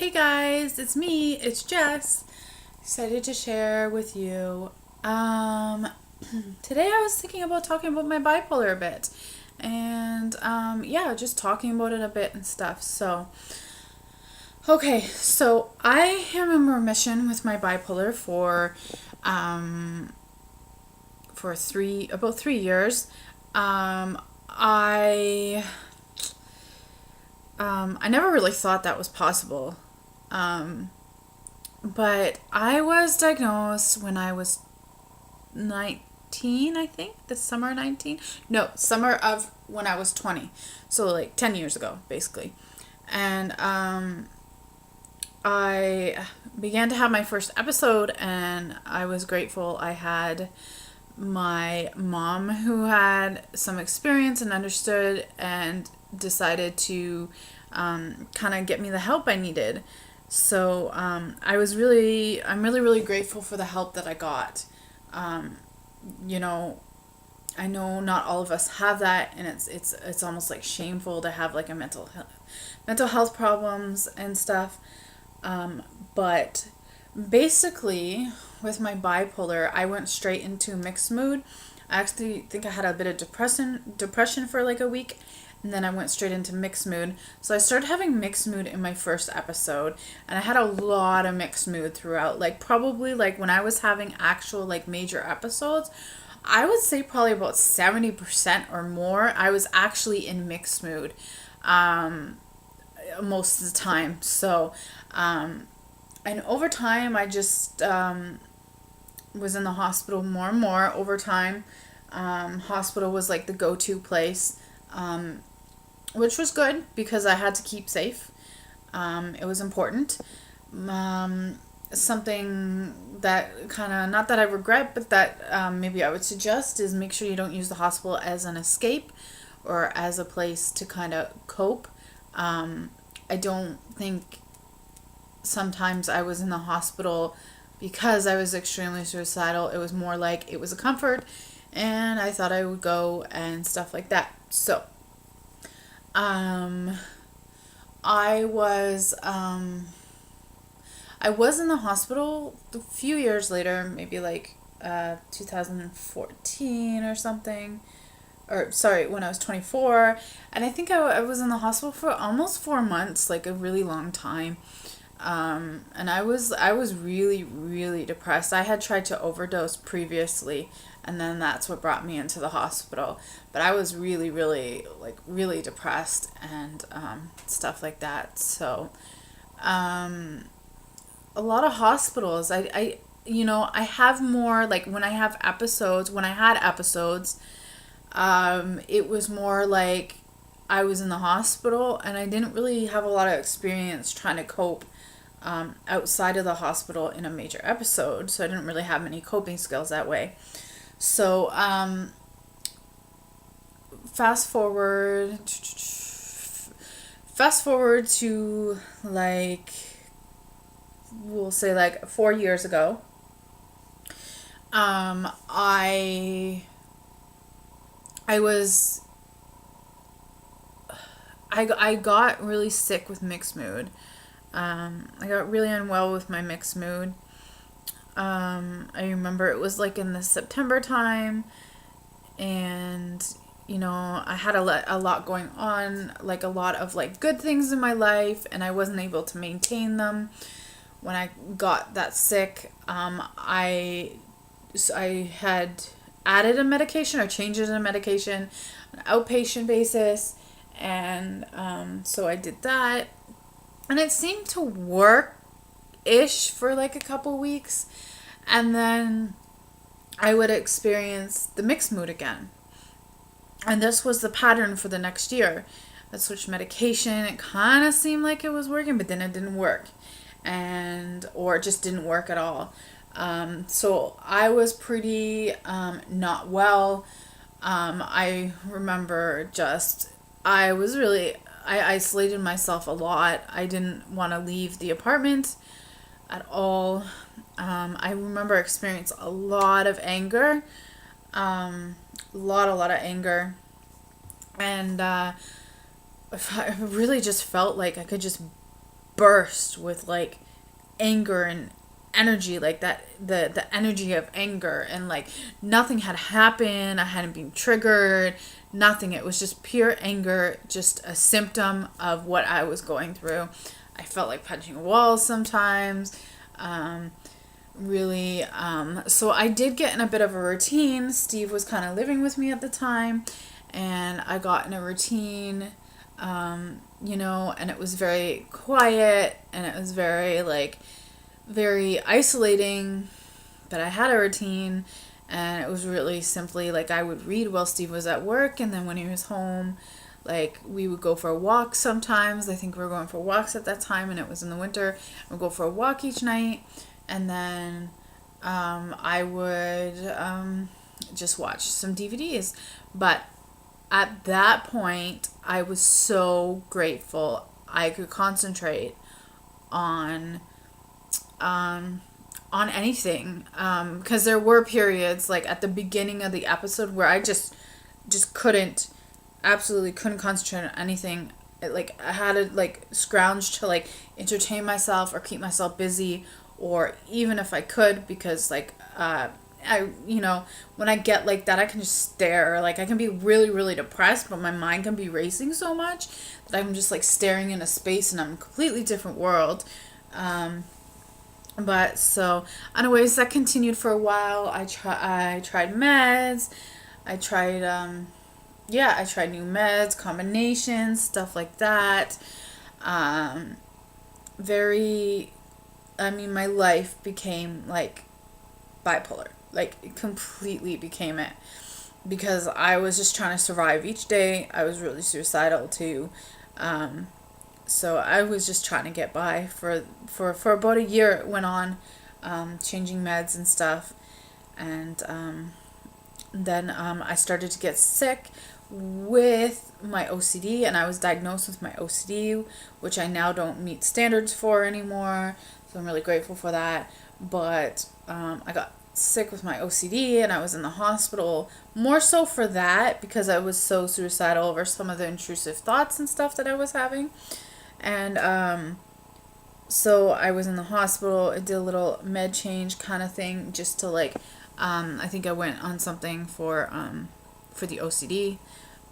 Hey guys, it's me, it's Jess. Excited to share with you. Today I was thinking about talking about my bipolar a bit. And yeah, just talking about it a bit and stuff. So I am in remission with my bipolar um for about 3 years. Um I I never really thought that was possible. Um, but I was diagnosed when I was 19, I think, this summer 19. No, summer of when I was 20. So like 10 years ago, basically. And I began to have my first episode, and I was grateful. I had my mom who had some experience and understood and decided to kind of get me the help I needed. So I'm really, really grateful for the help that I got. Um, you know, I know not all of us have that, and it's almost like shameful to have like a mental health problems and stuff. Um, but basically, with my bipolar, I went straight into mixed mood. I actually think I had a bit of depression for like a week, and then I went straight into mixed mood. So I started having mixed mood in my first episode, and I had a lot of mixed mood throughout. Like probably like when I was having actual like major episodes, I would say probably about 70% or more I was actually in mixed mood. Um Most of the time. Um and over time I just was in the hospital more and more over time. Hospital was like the go-to place, um, which was good because I had to keep safe. It was important. Um, Something that kind of, not that I regret, but that maybe I would suggest is make sure you don't use the hospital as an escape or as a place to kind of cope. I don't think sometimes I was in the hospital because I was extremely suicidal. It was more like it was a comfort, and I thought I would go and stuff like that. Um, I was um, I was in the hospital a few years later, maybe like 2014 or something, or sorry, when I was 24, and I think I was in the hospital for almost 4 months, like a really long time. And I was really, really depressed. I had tried to overdose previously, and then that's what brought me into the hospital. But I was really, really, like really depressed and stuff like that. Um, a lot of hospitals. I have more like when I have episodes. When I had episodes, it was more like I was in the hospital, and I didn't really have a lot of experience trying to cope outside of the hospital in a major episode, so I didn't really have many coping skills that way. So, fast forward, fast forward to like, we'll say like 4 years ago. I was I got really sick with mixed mood. I got really unwell with my mixed mood. I remember it was like in the September time, and I had a lot going on, like a lot of like good things in my life, and I wasn't able to maintain them. When I got that sick, I had added a medication or changed it in a medication on an outpatient basis, and so I did that, and it seemed to work ish for like a couple weeks, and then I would experience the mixed mood again. And this was the pattern for the next year. I switched medication. It kind of seemed like it was working, but then it didn't work. Or it just didn't work at all. So I was pretty not well. I remember I isolated myself a lot. I didn't want to leave the apartment at all. I remember experiencing a lot of anger, a lot of anger, and I really just felt like I could just burst with like anger and energy, like that, the energy of anger, and like nothing had happened, I hadn't been triggered, nothing. It was just pure anger, just a symptom of what I was going through. I felt like punching walls sometimes. Really, so I did get in a bit of a routine. Steve was kind of living with me at the time, and I got in a routine, and it was very quiet, and it was very like very isolating, but I had a routine, and it was really simply like I would read while Steve was at work, and then when he was home, like we would go for a walk sometimes. I think we were going for walks at that time, and it was in the winter. We'd go for a walk each night, and then I would just watch some DVDs. But at that point, I was so grateful I could concentrate on anything, because there were periods like at the beginning of the episode where I just absolutely couldn't concentrate on anything. Like I had to like scrounge to like entertain myself or keep myself busy, or even if I could, because like when I get like that, I can just stare. Like I can be really, really depressed, but my mind can be racing so much that I'm just like staring into space, and I'm a completely different world. But so anyways, that continued for a while. I tried meds. I tried new meds, combinations, stuff like that. My life became like bipolar. Like it completely became it, because I was just trying to survive each day. I was really suicidal too. So I was just trying to get by for about a year. It went on, changing meds and stuff. And then I started to get sick with my OCD, and I was diagnosed with my OCD, which I now don't meet standards for anymore. So I'm really grateful for that. But I got sick with my OCD, and I was in the hospital more so for that, because I was so suicidal over some of the intrusive thoughts and stuff that I was having. And so I was in the hospital. I did a little med change kind of thing, just to like, I think I went on something for the OCD,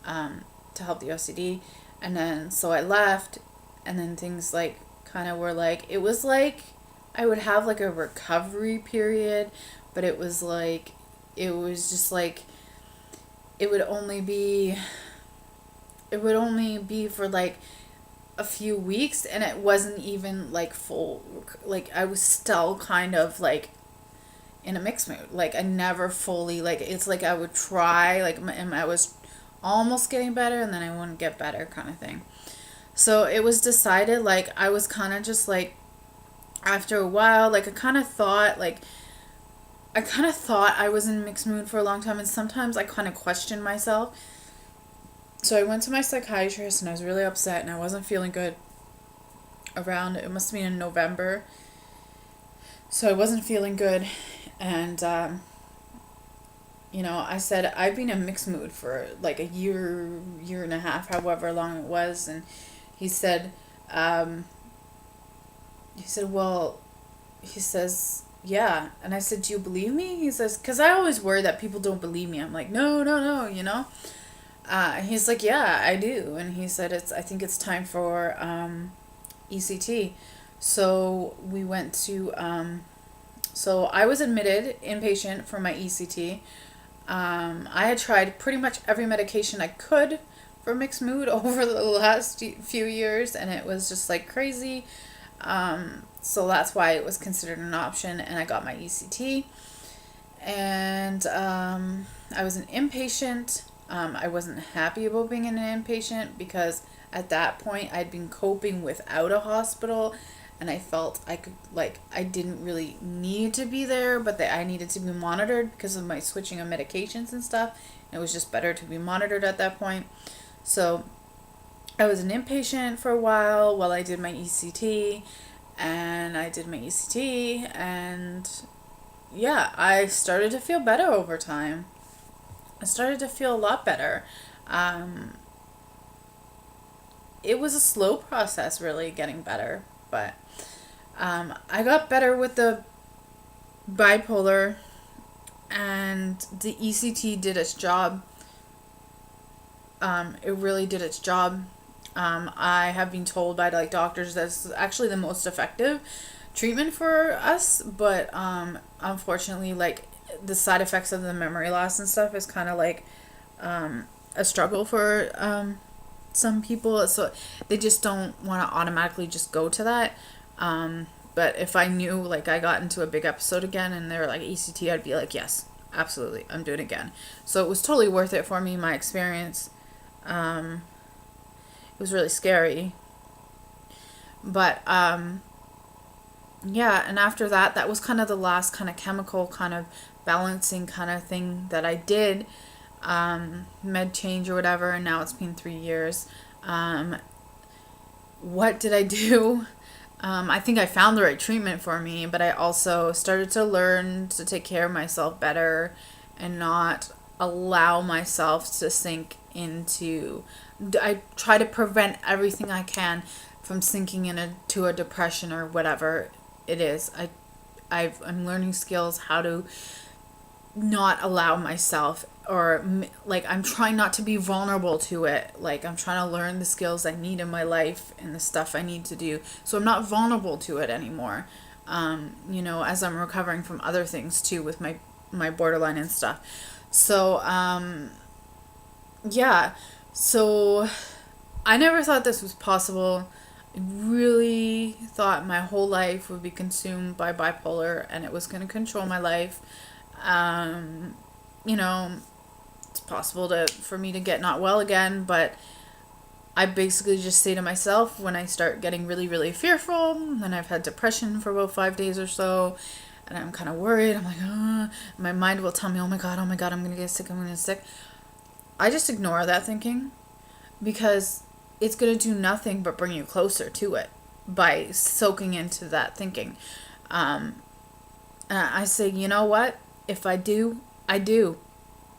to help the OCD. And then so I left, and then things like kind of were like, it was like I would have like a recovery period, but it was just like it would only be for like a few weeks, and it wasn't even like full. Like I was still kind of like in a mixed mood. Like I never fully, like it's like I would try, like, and I was almost getting better, and then I wouldn't get better kind of thing. So it was decided, like I was kind of just like, after a while, like I kind of thought I was in mixed mood for a long time, and sometimes I kind of questioned myself. So I went to my psychiatrist, and I was really upset, and I wasn't feeling good around, it must have been in November. So I wasn't feeling good, and I said I've been in mixed mood for like a year and a half, however long it was. And he said, well, he says, yeah. And I said, do you believe me? He says, because I always worry that people don't believe me. I'm like, no, he's like, yeah, I do. And he said, I think it's time for ECT. So we went to, so I was admitted inpatient for my ECT. I had tried pretty much every medication I could for mixed mood over the last few years, and it was just like crazy. So that's why it was considered an option, and I got my ECT. And I was an inpatient. I wasn't happy about being an inpatient, because at that point I'd been coping without a hospital, and I felt I didn't really need to be there, but that I needed to be monitored because of my switching of medications and stuff. It was just better to be monitored at that point. So I was an inpatient for a while I did my ECT, and yeah, I started to feel better over time. I started to feel a lot better. It was a slow process, really, getting better. But I got better with the bipolar, and the ECT did its job. It really did its job. I have been told by like doctors that's actually the most effective treatment for us, but unfortunately, like the side effects of the memory loss and stuff is kind of like a struggle for some people, so they just don't want to automatically just go to that. But if I knew like I got into a big episode again and they were like ECT, I'd be like, yes, absolutely, I'm doing it again. So it was totally worth it for me, my experience. It was really scary. But yeah, and after that, that was kind of the last kind of chemical kind of balancing kind of thing that I did, med change or whatever, and now it's been 3 years. What did I do? I think I found the right treatment for me, but I also started to learn to take care of myself better and not allow myself to sink into. I try to prevent everything I can from sinking into a depression or whatever it is. I'm learning skills how to not allow myself, or like I'm trying not to be vulnerable to it. Like I'm trying to learn the skills I need in my life and the stuff I need to do so I'm not vulnerable to it anymore. As I'm recovering from other things too with my borderline and stuff. So yeah, so I never thought this was possible. I really thought my whole life would be consumed by bipolar and it was going to control my life. um you know it's possible for me to get not well again, but I basically just say to myself when I start getting really really fearful, and I've had depression for about 5 days or so, and I'm kind of worried, I'm like, my mind will tell me, oh my god, I'm gonna get sick, I'm gonna get sick. I just ignore that thinking, because it's gonna do nothing but bring you closer to it by soaking into that thinking. I say, you know what? If I do, I do.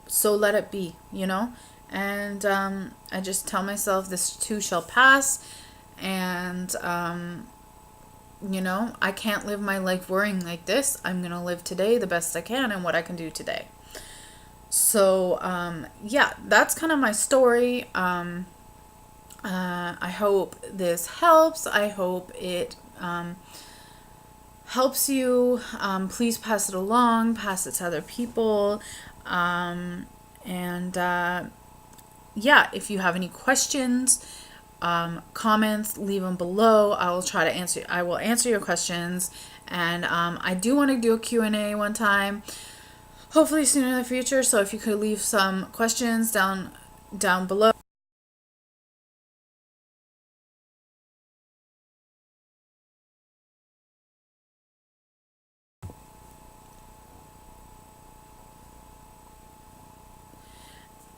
So let it be. And I just tell myself this too shall pass. And, I can't live my life worrying like this. I'm going to live today the best I can and what I can do today. So, yeah, that's kind of my story. I hope this helps. I hope it helps you. Please pass it along, pass it to other people. And yeah, if you have any questions, comments, leave them below. I will answer your questions. And I do want to do a Q&A one time, hopefully soon in the future. So if you could leave some questions down below.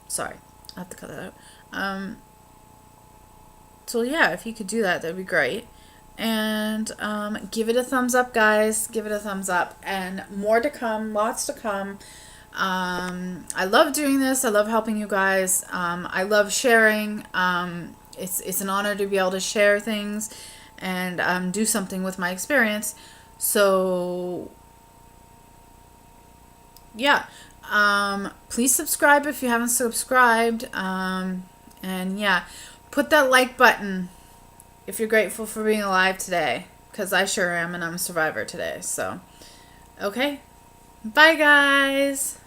Sorry, I have to cut that out. So yeah, if you could do that, that'd be great. And give it a thumbs up, guys. Give it a thumbs up. And more to come, lots to come. I love doing this. I love helping you guys. I love sharing. It's an honor to be able to share things and do something with my experience. So yeah. Please subscribe if you haven't subscribed. And yeah, put that like button if you're grateful for being alive today, because I sure am, and I'm a survivor today. So, okay. Bye, guys.